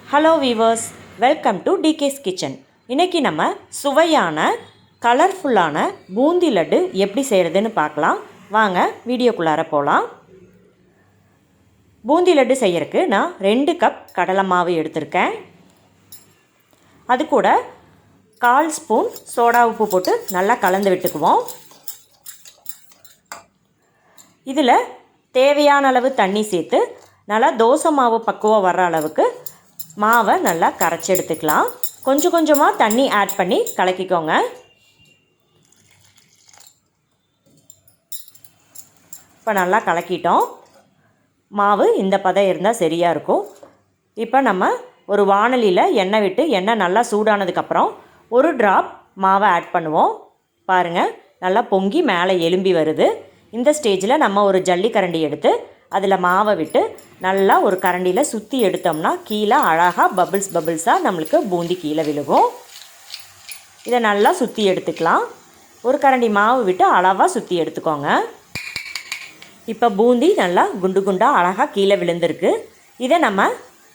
Hello viewers, welcome to டிகேஸ் kitchen. இன்றைக்கி நம்ம சுவையான கலர்ஃபுல்லான பூந்தி லட்டு எப்படி செய்கிறதுன்னு பார்க்கலாம். வாங்க வீடியோக்குள்ளார போகலாம். பூந்தி லட்டு செய்யறதுக்கு நான் 2 கப் கடலை மாவு எடுத்திருக்கேன். அது கூட 1/4 ஸ்பூன் சோடா உப்பு போட்டு நல்லா கலந்து விட்டுக்குவோம். இதில் தேவையான அளவு தண்ணி சேர்த்து நல்லா தோசை மாவு பக்குவம் வர்ற அளவுக்கு மாவை நல்லா கரைச்சி எடுத்துக்கலாம். கொஞ்சம் கொஞ்சமாக தண்ணி ஆட் பண்ணி கலக்கிக்கோங்க. இப்போ நல்லா கலக்கிட்டோம். மாவு இந்த பதம் இருந்தால் சரியாக இருக்கும். இப்போ நம்ம ஒரு வாணலியில் எண்ணெய் விட்டு எண்ணெய் நல்லா சூடானதுக்கப்புறம் ஒரு ட்ராப் மாவை ஆட் பண்ணுவோம். பாருங்கள், நல்லா பொங்கி மேலே எலும்பி வருது. இந்த ஸ்டேஜில் நம்ம ஒரு ஜல்லிக்கரண்டி எடுத்து அதில் மாவை விட்டு நல்லா ஒரு கரண்டியில் சுற்றி எடுத்தோம்னா கீழே அழகாக பபிள்ஸாக நம்மளுக்கு பூந்தி கீழே விழுகும். இதை நல்லா சுற்றி எடுத்துக்கலாம். ஒரு கரண்டி மாவு விட்டு அளவாக சுற்றி எடுத்துக்கோங்க. இப்போ பூந்தி நல்லா குண்டு குண்டாக அழகாக கீழே விழுந்திருக்கு. இதை நம்ம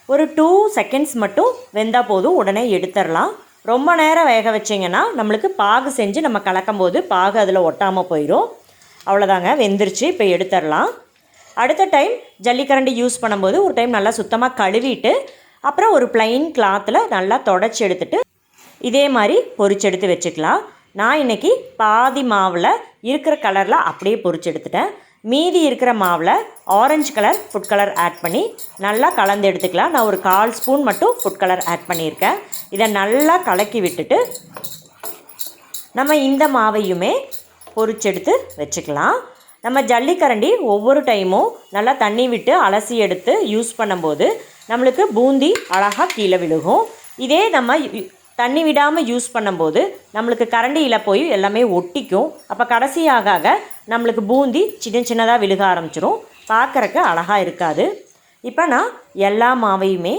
ஒரு 2 செகண்ட்ஸ் மட்டும் வெந்தால் போதும், உடனே எடுத்துடலாம். ரொம்ப நேரம் வேக வச்சிங்கன்னா நம்மளுக்கு பாகு செஞ்சு நம்ம கலக்கும் போது பாகு அதில் ஒட்டாமல் போயிடும். அவ்வளோதாங்க, வெந்துருச்சு. இப்போ எடுத்துடலாம். அடுத்த டைம் ஜல்லிக்கரண்டி யூஸ் பண்ணும்போது ஒரு டைம் நல்லா சுத்தமாக கழுவிட்டு அப்புறம் ஒரு ப்ளைன் கிளாத்தில் நல்லா தொடச்சி எடுத்துகிட்டு இதே மாதிரி பொரிச்செடுத்து வச்சுக்கலாம். நான் இன்றைக்கி பாதி மாவில் இருக்கிற கலரில் அப்படியே பொரிச்சு எடுத்துட்டேன். மீதி இருக்கிற மாவில் orange colour food colour add பண்ணி நல்லா கலந்து எடுத்துக்கலாம். நான் ஒரு 1/4 ஸ்பூன் மட்டும் ஃபுட் கலர் ஆட் பண்ணியிருக்கேன். இதை நல்லா கலக்கி விட்டுட்டு நம்ம இந்த மாவையுமே பொரிச்செடுத்து வச்சுக்கலாம். நம்ம ஜல்லிக்கரண்டி ஒவ்வொரு டைமும் நல்லா தண்ணி விட்டு அலசி எடுத்து யூஸ் பண்ணும்போது நம்மளுக்கு பூந்தி அழகாக கீழே விழுகும். இதே நம்ம தண்ணி விடாமல் யூஸ் பண்ணும்போது நம்மளுக்கு கரண்டியில் போய் எல்லாமே ஒட்டிக்கும். அப்போ கடைசியாக நம்மளுக்கு பூந்தி சின்ன சின்னதாக விழுக ஆரம்பிச்சிடும். பார்க்குறக்கு அழகாக இருக்காது. இப்போ நான் எல்லா மாவையுமே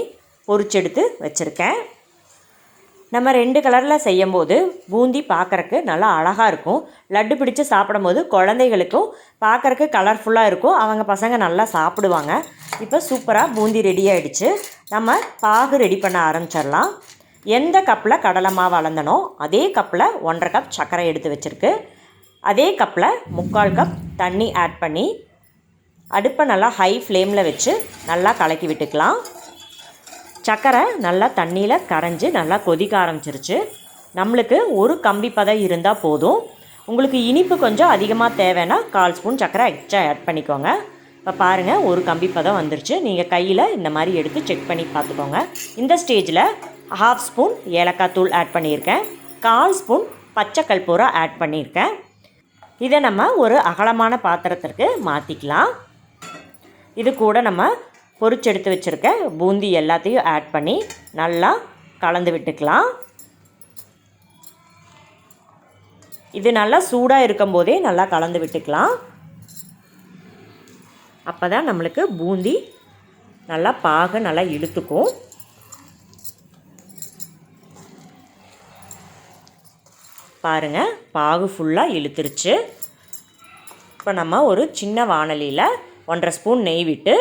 பொரிச்செடுத்து வச்சுருக்கேன். நம்ம 2 கலரில் செய்யும்போது பூந்தி பார்க்குறக்கு நல்லா அழகாக இருக்கும். லட்டு பிடிச்சி சாப்பிடும்போது குழந்தைகளுக்கும் பார்க்குறக்கு கலர்ஃபுல்லாக இருக்கும். அவங்க பசங்க நல்லா சாப்பிடுவாங்க. இப்போ சூப்பராக பூந்தி ரெடி ஆகிடுச்சு. நம்ம பாகு ரெடி பண்ண ஆரம்பிச்சிடலாம். எந்த கப்பில் கடலை மாவு அளந்தனோ அதே கப்பில் 1/2 கப் சர்க்கரை எடுத்து வச்சுருக்கு. அதே கப்பில் 3/4 கப் தண்ணி ஆட் பண்ணி அடுப்பை நல்லா ஹை ஃப்ளேமில் வச்சு நல்லா கலக்கி விட்டுக்கலாம். சர்க்கரை நல்லா தண்ணியில் கரைஞ்சி நல்லா கொதிக்க ஆரம்பிச்சிருச்சு. நம்மளுக்கு ஒரு கம்பி பதம் இருந்தால் போதும். உங்களுக்கு இனிப்பு கொஞ்சம் அதிகமாக தேவைன்னா 1/4 ஸ்பூன் சர்க்கரை எக்ஸ்ட்ரா ஆட் பண்ணிக்கோங்க. இப்போ பாருங்கள், ஒரு கம்பி பதம் வந்துருச்சு. நீங்கள் கையில் இந்த மாதிரி எடுத்து செக் பண்ணி பார்த்துக்கோங்க. இந்த ஸ்டேஜில் 1/2 ஸ்பூன் ஏலக்காய் தூள் ஆட் பண்ணியிருக்கேன். 1/4 ஸ்பூன் பச்சை கல்பூரம் ஆட் பண்ணியிருக்கேன். இதை நம்ம ஒரு அகலமான பாத்திரத்திற்கு மாற்றிக்கலாம். இது கூட நம்ம பொரிச்செடுத்து வச்சுருக்க பூந்தி எல்லாத்தையும் ஆட் பண்ணி நல்லா கலந்து விட்டுக்கலாம். இது நல்லா சூடாக இருக்கும்போதே நல்லா கலந்து விட்டுக்கலாம். அப்போ தான் நம்மளுக்கு பூந்தி நல்லா பாகு நல்லா இழுத்துக்கும். பாருங்கள், பாகு ஃபுல்லாக இழுத்துருச்சு. இப்போ நம்ம ஒரு சின்ன வாணலியில் 1/2 ஸ்பூன் நெய் விட்டு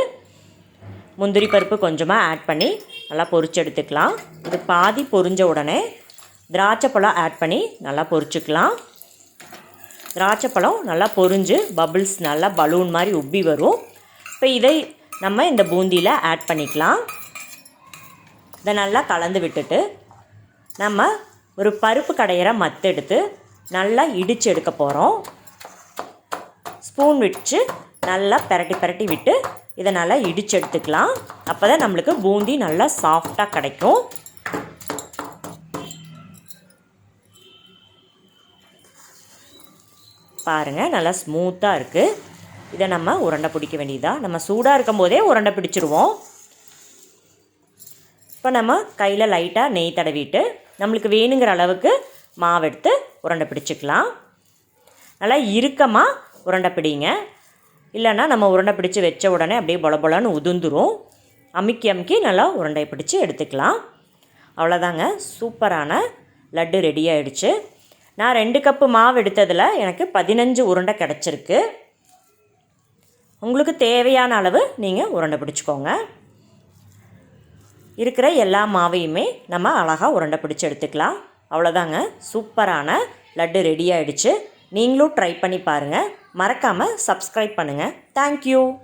முந்திரி பருப்பு கொஞ்சமாக ஆட் பண்ணி நல்லா பொரிச்சு எடுத்துக்கலாம். இது பாதி பொரிஞ்ச உடனே திராட்சைப்பழம் ஆட் பண்ணி நல்லா பொரிச்சுக்கலாம். திராட்சைப்பழம் நல்லா பொரிஞ்சு பபிள்ஸ் நல்லா பலூன் மாதிரி உப்பி வரும். இப்போ இதை நம்ம இந்த பூந்தியில் ஆட் பண்ணிக்கலாம். இதை நல்லா கலந்து விட்டுட்டு நம்ம ஒரு பருப்பு கடையிற மத்து எடுத்து நல்லா இடித்து எடுக்க போகிறோம். ஸ்பூன் வச்சு நல்லா பிரட்டி விட்டு இதை நல்லா இடித்து எடுத்துக்கலாம். அப்போ தான் நம்மளுக்கு பூந்தி நல்லா சாஃப்டாக கிடைக்கும். பாருங்கள், நல்லா ஸ்மூத்தாக இருக்குது. இதை நம்ம உருண்டை பிடிக்க வேண்டியதாக. நம்ம சூடாக இருக்கும் போதே உருண்டை பிடிச்சிருவோம். இப்போ நம்ம கையில் லைட்டாக நெய் தடவிட்டு நம்மளுக்கு வேணுங்கிற அளவுக்கு மாவு எடுத்து உருண்டை பிடிச்சிக்கலாம். நல்லா இறுக்கமாக உருண்டை பிடிங்க. இல்லைன்னா நம்ம உருண்டை பிடிச்சி வச்ச உடனே அப்படியே பொலன்னு உதுந்துரும். அமுக்கி நல்லா உருண்டை பிடிச்சி எடுத்துக்கலாம். அவ்வளோதாங்க, சூப்பரான லட்டு ரெடி ஆகிடுச்சு. நான் 2 கப்பு மாவு எடுத்ததில் எனக்கு 15 உருண்டை கிடச்சிருக்கு. உங்களுக்கு தேவையான அளவு நீங்கள் உருண்டை பிடிச்சிக்கோங்க. இருக்கிற எல்லா மாவையுமே நம்ம அழகாக உருண்டை பிடிச்சி எடுத்துக்கலாம். அவ்வளோதாங்க, சூப்பரான லட்டு ரெடி ஆகிடுச்சு. நீங்களும் ட்ரை பண்ணி பாருங்கள். மறக்காமல் சப்ஸ்கிரைப் பண்ணுங்கள். தேங்க்யூ.